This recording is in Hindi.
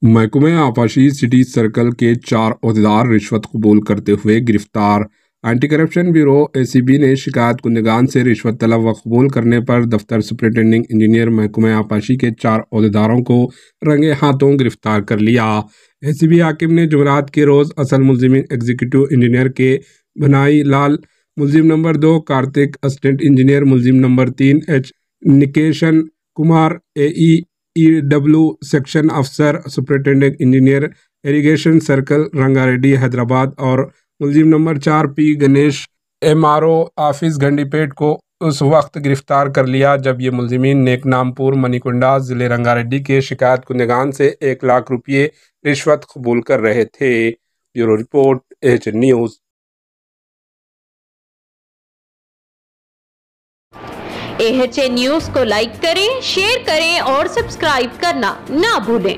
महकमे आपाशी सिटी सर्कल के 4 ओहदेदार रिश्वत कबूल करते हुए गिरफ्तार। एंटी करप्शन ब्यूरो एसीबी ने शिकायत कुंदगान से रिश्वत तलब व कबूल करने पर दफ्तर सुपरिटेंडिंग इंजीनियर महकमे आपाशी के 4 ओहदेदारों को रंगे हाथों गिरफ्तार कर लिया। एसीबी हाकिम ने जुमेरात के रोज़ असल मुलजिम एग्जीक्यूटिव इंजीनियर के बनाई लाल, मुलजिम नंबर 2 कार्तिक, असिस्टेंट इंजीनियर मुलजिम number 3 H Nikeshan Kumar, AEW section अफसर superintendent engineer irrigation circle Rangareddy Hyderabad और मुलजिम number 4 P Ganesh, MRO office Gandipet को उस वक्त गिरफ्तार कर लिया जब ये मुलजिमीन नेकनामपुर मनीकुंडा जिले रंगारेड्डी के शिकायत कुंदगान से 1 लाख रुपये रिश्वत कबूल कर रहे थे। Bureau report, AHN news. AHN news को लाइक करें, शेयर करें और सब्सक्राइब करना ना भूलें।